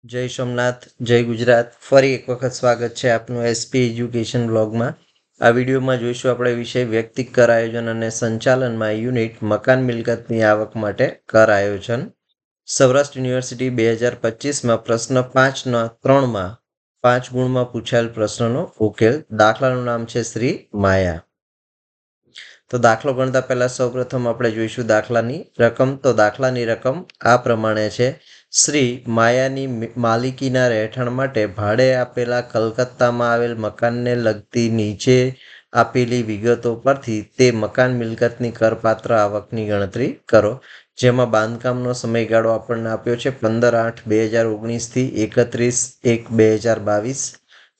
જય સોમનાથ, જય ગુજરાત. ફરી એક વખત સ્વાગત છે આપનું એસપી એજ્યુકેશન બ્લોગમાં. આ વિડીયોમાં જોઈશું આપણે વિષય વ્યક્તિગત કર આયોજન અને સંચાલનમાં યુનિટ મકાન મિલકતની આવક માટે કર આયોજન. સૌરાષ્ટ્ર યુનિવર્સિટી 2025માં પ્રશ્ન 5.3માં 5 ગુણમાં પૂછાયેલ પ્રશ્નનો ઉકેલ. દાખલાનું નામ છે શ્રી માયા. તો દાખલો ગણતા પહેલા સૌપ્રથમ આપણે જોઈશું દાખલાની રકમ. તો દાખલાની રકમ આ પ્રમાણે છે. શ્રી માયાની માલિકીના રહેઠાણ માટે ભાડે આપેલા કલકત્તામાં આવેલ મકાનને લગતી નીચે આપેલી વિગતો પરથી તે મકાન મિલકતની કરપાત્ર આવકની ગણતરી કરો. જેમાં બાંધકામનો સમયગાળો આપણને આપ્યો છે 15/8/2019 થી 31/1/2022.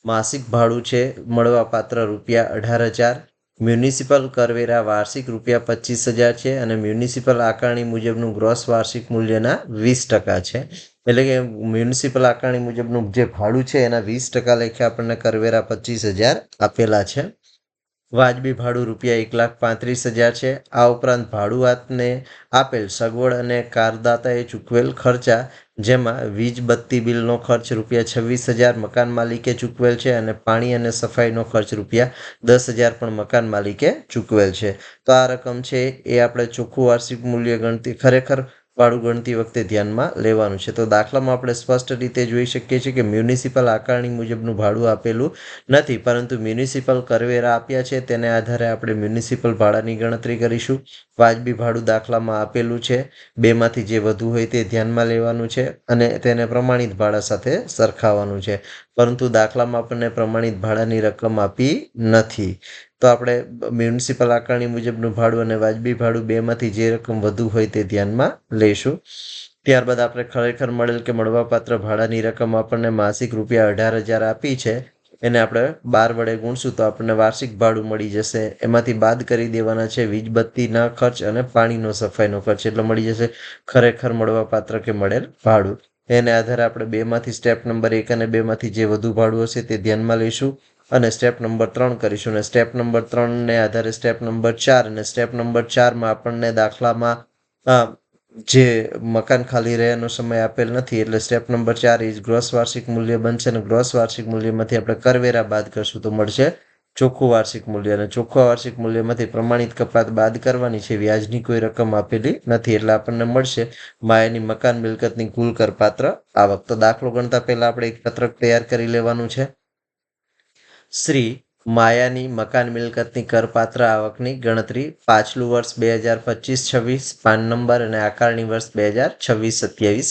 માસિક ભાડું છે મળવાપાત્ર ₹18,000. મ્યુનિસિપલ કરવેરા વાર્ષિક ₹25,000 છે અને મ્યુનિસિપલ આકારણી મુજબનું ગ્રોસ વાર્ષિક મૂલ્યના 20% છે. એટલે કે મ્યુનિસિપલ આકારણી મુજબનું જે ભાડું છે એના 20% લેખે આપણને કરવેરા 25,000 આપેલા છે. વાજબી ભાડું ₹1,35,000 છે. આ ઉપરાંત ભાડુઆતને આપેલ સગવડ અને કારદાતાએ ચૂકવેલ ખર્ચા, જેમાં વીજ બત્તી બિલનો ખર્ચ ₹26,000 મકાન માલિકે ચૂકવેલ છે અને પાણી અને સફાઈનો ખર્ચ ₹10,000 પણ મકાન માલિકે ચૂકવેલ છે. તો આ રકમ છે એ આપણે ચોખ્ખું વાર્ષિક મૂલ્ય ગણતી ખરેખર ભાડું ગણતી વખતે ધ્યાનમાં લેવાનું છે. તો દાખલામાં આપણે સ્પષ્ટ રીતે જોઈ શકીએ છીએ કે મ્યુનિસિપલ આકારણી મુજબનું ભાડું આપેલું નથી, પરંતુ મ્યુનિસિપલ કરવેરા આપ્યા છે તેને આધારે આપણે મ્યુનિસિપલ ભાડાની ગણતરી કરીશું. વાજબી ભાડું દાખલામાં આપેલું છે. બેમાંથી જે વધુ હોય તે ધ્યાનમાં લેવાનું છે અને તેને પ્રમાણિત ભાડા સાથે સરખાવવાનું છે. પરંતુ દાખલામાં આપણને પ્રમાણિત ભાડાની રકમ આપી નથી. તો આપણે મ્યુનિસિપલ આકારણી મુજબનું ભાડું અને વાજબી ભાડું બેમાંથી જે રકમ વધુ હોય તે ધ્યાનમાં લઈશું. ત્યારબાદ આપણે ખરેખર મળેલ કે મળવાપાત્ર ભાડાની રકમ આપણને માસિક ₹18,000 આપી છે. એને આપણે 12 વડે ગુણશું તો આપણને વાર્ષિક ભાડું મળી જશે. એમાંથી બાદ કરી દેવાના છે વીજ બત્તીના ખર્ચ અને પાણીનો સફાઈનો ખર્ચ. એટલે મળી જશે ખરેખર મળવાપાત્ર કે મળેલ ભાડું. એને આધારે આપણે બેમાંથી સ્ટેપ નંબર 1 અને 2માંથી જે વધુ ભાડું હશે તે ધ્યાનમાં લઈશું અને સ્ટેપ નંબર 3 કરીશું. અને સ્ટેપ નંબર 3ને આધારે સ્ટેપ નંબર 4 અને સ્ટેપ નંબર 4માં આપણને દાખલામાં જે મકાન ખાલી રહેવાનો સમય આપેલ નથી, એટલે સ્ટેપ નંબર 4 ઇઝ ગ્રોસ વાર્ષિક મૂલ્ય બનશે અને ગ્રોસ વાર્ષિક મૂલ્યમાંથી આપણે કરવેરા બાદ કરશું તો મળશે ચોખ્ખું વાર્ષિક મૂલ્ય. અને ચોખ્ખા વાર્ષિક મૂલ્યમાંથી પ્રમાણિત કપાત બાદ કરવાની છે. વ્યાજની કોઈ રકમ આપેલી નથી, એટલે આપણને મળશે માયાની મકાન મિલકતની કુલ કરપાત્ર આવક. તો દાખલો ગણતા પહેલા આપણે એક પત્રક તૈયાર કરી લેવાનું છે. શ્રી માયાની મકાન મિલકતની કરપાત્ર આવકની ગણતરી. પાછલું વર્ષ 2025-26 પાન નંબર અને આકારણી વર્ષ 2026-27.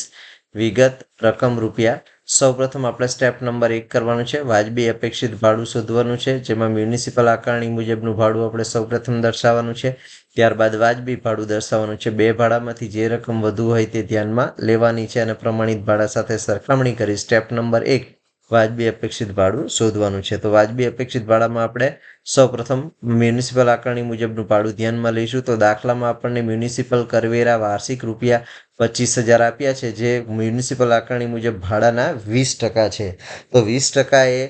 વિગત રકમ રૂપિયા. સૌપ્રથમ આપણે સ્ટેપ નંબર 1 કરવાનું છે. વાજબી અપેક્ષિત ભાડું શોધવાનું છે, જેમાં મ્યુનિસિપલ આકારણી મુજબનું ભાડું આપણે સૌપ્રથમ દર્શાવવાનું છે. ત્યારબાદ વાજબી ભાડું દર્શાવવાનું છે. બે ભાડામાંથી જે રકમ વધુ હોય તે ધ્યાનમાં લેવાની છે અને પ્રમાણિત ભાડા સાથે સરખામણી કરી સ્ટેપ નંબર 1 વાજબી અપેક્ષિત ભાડું શોધવાનું છે. તો વાજબી અપેક્ષિત ભાડામાં આપણે સૌપ્રથમ મ્યુનિસિપલ આકારણી મુજબનું ભાડું ધ્યાનમાં લઈશું. તો દાખલામાં આપણને મ્યુનિસિપલ કરવેરા વાર્ષિક ₹25,000 આપ્યા છે, જે મ્યુનિસિપલ આકારણી મુજબ ભાડાના 20% છે. તો 20% એ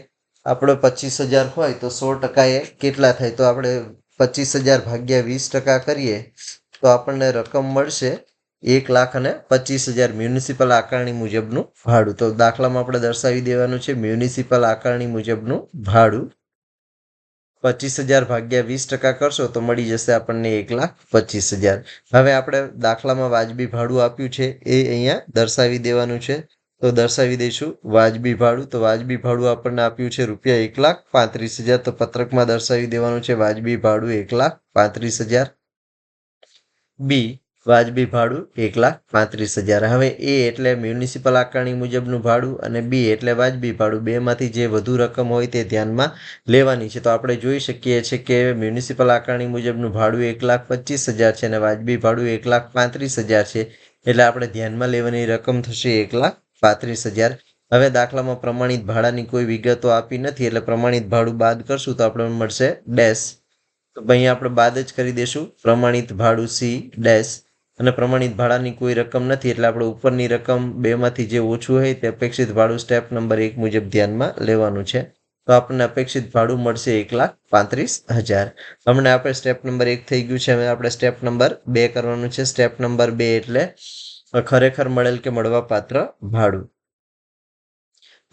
આપણો 25,000 હોય તો 100% એ કેટલા થાય? તો આપણે 25,000 ભાગ્યા 20% કરીએ તો આપણને રકમ મળશે 1,25,000 મ્યુનિસિપલ આકારણી મુજબનું ભાડું. તો દાખલામાં આપણે દર્શાવી દેવાનું છે મ્યુનિસિપલ આકારણી મુજબનું ભાડું. 25,000 ભાગ્યા 20% કરશો તો મળી જશે આપણને 1,25,000. હવે આપણે દાખલામાં વાજબી ભાડું આપ્યું છે એ અહીંયા દર્શાવી દેવાનું છે. તો દર્શાવી દઈશું વાજબી ભાડું. તો વાજબી ભાડું આપણને આપ્યું છે ₹1,35,000. તો પત્રકમાં દર્શાવી દેવાનું છે વાજબી ભાડું 1,35,000. બી વાજબી ભાડું 1,35,000. હવે એ એટલે મ્યુનિસિપલ આકારણી મુજબનું ભાડું અને બી એટલે વાજબી ભાડું. બેમાંથી જે વધુ રકમ હોય તે ધ્યાનમાં લેવાની છે. તો આપણે જોઈ શકીએ છીએ કે મ્યુનિસિપલ આકારણી મુજબનું ભાડું 1,25,000 છે અને વાજબી ભાડું 1,35,000 છે. એટલે આપણે ધ્યાનમાં લેવાની રકમ થશે 1,35,000. હવે દાખલામાં પ્રમાણિત ભાડાની કોઈ વિગતો આપી નથી, એટલે પ્રમાણિત ભાડું બાદ કરશું તો આપણને મળશે ડેશ. તો અહીંયા આપણે બાદ જ કરી દઈશું પ્રમાણિત ભાડું સી ડેશ. અને પ્રમાણિત ભાડાની કોઈ રકમ નથી, એટલે આપણે ઉપરની રકમ બેમાંથી જે ઓછું હોય તે અપેક્ષિત ભાડું સ્ટેપ નંબર 1 મુજબ ધ્યાનમાં લેવાનું છે. તો આપણને અપેક્ષિત ભાડું મળશે 1,35,000. હમણાં આપણે સ્ટેપ નંબર 1 થઈ ગયું છે. હવે આપણે સ્ટેપ નંબર 2 કરવાનું છે. સ્ટેપ નંબર 2 એટલે ખરેખર મળેલ કે મળવાપાત્ર ભાડું.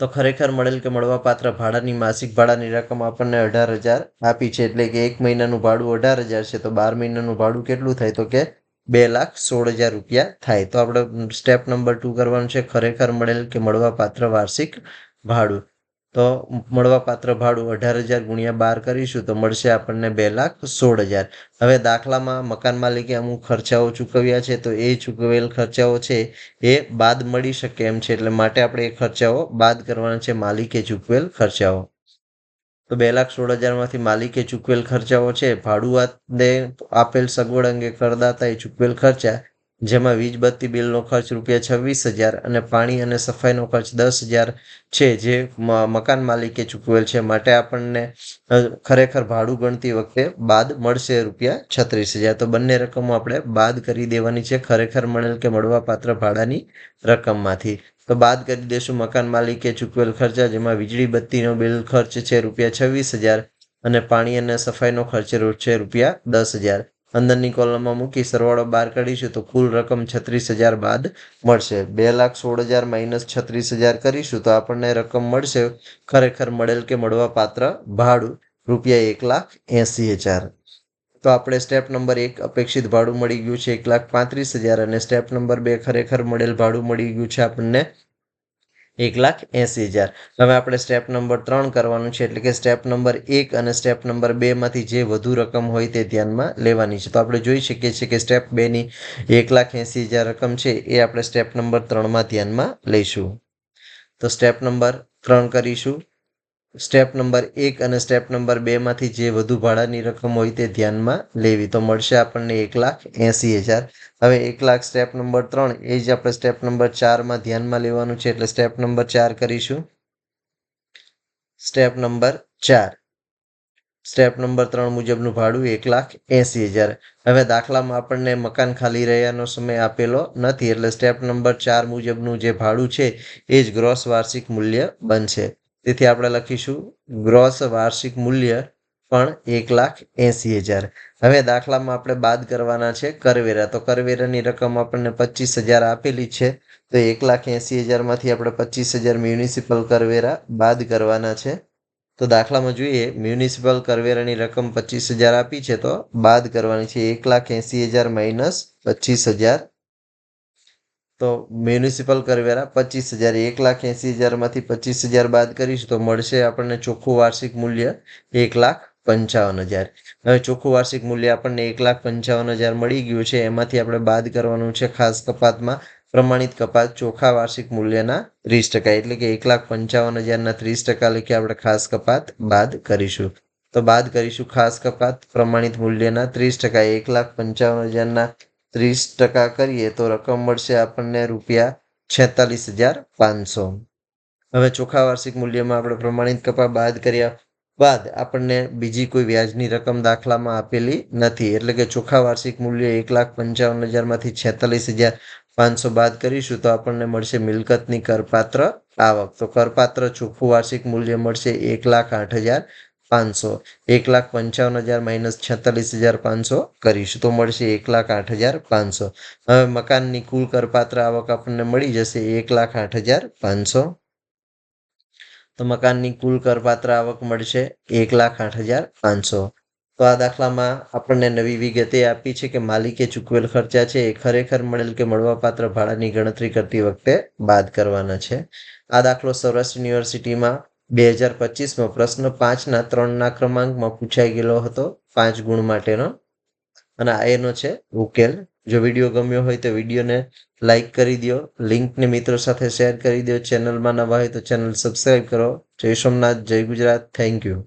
તો ખરેખર મળેલ કે મળવાપાત્ર ભાડાની માસિક ભાડાની રકમ આપણને 18,000 આપી છે, એટલે કે 1 મહિનાનું ભાડું 18,000 છે, તો 12 મહિનાનું ભાડું કેટલું થાય? તો કે 2,16,000 રૂપિયા થાય. તો આપણે સ્ટેપ નંબર 2 કરવાનું છે, ખરેખર મળેલ કે મળવાપાત્ર વાર્ષિક ભાડું. તો મળવાપાત્ર ભાડું 18,000 ગુણ્યા 12 કરીશું તો મળશે આપણને 2,16,000. હવે દાખલામાં મકાન માલિકે અમુક ખર્ચાઓ ચૂકવ્યા છે, તો એ ચૂકવેલ ખર્ચાઓ છે એ બાદ મળી શકે એમ છે, એટલે માટે આપણે એ ખર્ચાઓ બાદ કરવાના છે, માલિકે ચૂકવેલ ખર્ચાઓ. તો 2,16,000માંથી માલિકે ચૂકવેલ ખર્ચાઓ છે, ભાડુઆતને આપેલ સગવડ અંગે કરદાતાએ ચૂકવેલ ખર્ચા, જેમાં વીજ બત્તી બિલનો ખર્ચ ₹26,000 અને પાણી અને સફાઈનો ખર્ચ 10,000 છે, જે મકાન માલિકે ચૂકવેલ છે. માટે આપણને ખરેખર ભાડું ગણતી વખતે બાદ મળશે ₹36,000. તો બંને રકમો આપણે બાદ કરી દેવાની છે ખરેખર મળેલ કે મળવાપાત્ર ભાડાની રકમમાંથી. તો બાદ કરી દેશું મકાન માલિકે ચૂકવેલ ખર્ચા, જેમાં વીજળી બત્તીનો બિલ ખર્ચ છે ₹26,000 અને પાણી અને સફાઈનો ખર્ચ છે ₹10,000. અંદરની કોલમમાં મૂકી સરવાળો બહાર કાઢીશું તો કુલ રકમ 36,000 બાદ મળશે. 2,16,000 માઇનસ 36,000 કરીશું તો આપણને રકમ મળશે ખરેખર મળેલ કે મળવાપાત્ર ભાડું ₹1,80,000. તો આપણે સ્ટેપ નંબર 1 અપેક્ષિત ભાડું મળી ગયું છે 1,35,000 અને સ્ટેપ નંબર 2 ખરેખર મળેલ ભાડું મળી ગયું છે આપણને 1,80,000. હવે આપણે સ્ટેપ નંબર 3 કરવાનું છે, એટલે કે સ્ટેપ નંબર 1 અને સ્ટેપ નંબર 2 માંથી જે વધુ રકમ હોય તે ધ્યાનમાં લેવાની છે. તો આપણે જોઈ શકીએ છીએ કે સ્ટેપ 2 ની 1,80,000 રકમ છે એ આપણે સ્ટેપ નંબર 3 માં ધ્યાનમાં લઈશું. તો સ્ટેપ નંબર 3 કરીશું. સ્ટેપ નંબર 1 અને સ્ટેપ નંબર 2 માંથી જે વધુ ભાડાની રકમ હોય તે ધ્યાનમાં લેવી, તો મળશે આપણને 1,80,000. હવે 1,00,000 સ્ટેપ નંબર 3 એ જ આપણે સ્ટેપ નંબર 4 માં ધ્યાનમાં લેવાનું છે, એટલે સ્ટેપ નંબર 4 કરીશું. સ્ટેપ નંબર 4 સ્ટેપ નંબર 3 મુજબનું ભાડું 1,80,000. હવે દાખલામાં આપણને મકાન ખાલી રહ્યાનો સમય આપેલો નથી, એટલે સ્ટેપ નંબર 4 મુજબનું જે ભાડું છે એ જ ગ્રોસ વાર્ષિક મૂલ્ય બનશે. તેથી આપણે લખીશું ગ્રોસ વાર્ષિક મૂલ્ય પણ 1,80,000. હવે દાખલામાં આપણે બાદ કરવાના છે કરવેરા. તો કરવેરાની રકમ આપણને 25,000 આપેલી છે, તો 1,80,000 માંથી આપણે 25,000 મ્યુનિસિપલ કરવેરા બાદ કરવાના છે. તો દાખલામાં જોઈએ મ્યુનિસિપલ કરવેરાની રકમ 25,000 આપી છે, તો બાદ કરવાની છે 1,80,000 માઇનસ 25,000. તો મ્યુનિસિપલ કરવેરા 25,000, 1,80,000 માંથી 25,000 બાદ કરીશું તો મળશે આપણને ચોખ્ખું વાર્ષિક મૂલ્ય 1,55,000. હવે ચોખ્ખું વાર્ષિક મૂલ્ય આપણને 1,55,000 મળી ગયું છે, એમાંથી આપણે બાદ કરવાનું છે ખાસ કપાતમાં પ્રમાણિત કપાત ચોખ્ખા વાર્ષિક મૂલ્યના 30%, એટલે કે 1,55,000ના 30% લખી આપણે ખાસ કપાત બાદ કરીશું. તો બાદ કરીશું ખાસ કપાત પ્રમાણિત મૂલ્યના 30%, 1,55,000ના 30% કરીએ તો રકમ મળશે આપણને ₹46,500. હવે ચોખ્ખા વાર્ષિક મૂલ્યમાં આપણે પ્રમાણિત કપાત બાદ કર્યા બાદ આપણને બીજી કોઈ વ્યાજની રકમ દાખલામાં આપેલી નથી, એટલે કે ચોખ્ખા વાર્ષિક મૂલ્ય 1,55,000 માંથી 46,500 બાદ કરીશું તો આપણને મળશે મિલકતની કરપાત્ર આવક. તો કરપાત્ર ચોખ્ખું વાર્ષિક મૂલ્ય મળશે 1,08,500. 1,55,000 માઇનસ 46,500 કરીશું તો મળશે 1,08,500. હવે મકાનની કુલ કરપાત્ર આવક આપણને મળી જશે 1,08,500. તો મકાનની કુલ કરપાત્ર આવક મળશે 1,08,500. તો આ દાખલામાં આપણને નવી વિગત એ આપી છે કે માલિકે ચૂકવેલ ખર્ચા છે એ ખરેખર મળેલ કે મળવાપાત્ર ભાડાની ગણતરી કરતી વખતે બાદ કરવાના છે. આ દાખલો સૌરાષ્ટ્ર યુનિવર્સિટીમાં 2025માં પ્રશ્ન 5ના 3ના ક્રમાંકમાં પૂછાઈ ગયેલો હતો 5 ગુણ માટેનો, અને આ એનો છે ઉકેલ. જો વિડીયો ગમ્યો હોય તો વિડીયોને લાઈક કરી દો, લિંકને મિત્રો સાથે શેર કરી દો, ચેનલમાં નવા હોય તો ચેનલ સબસ્ક્રાઈબ કરો. જય સોમનાથ, જય ગુજરાત, થેન્ક યુ.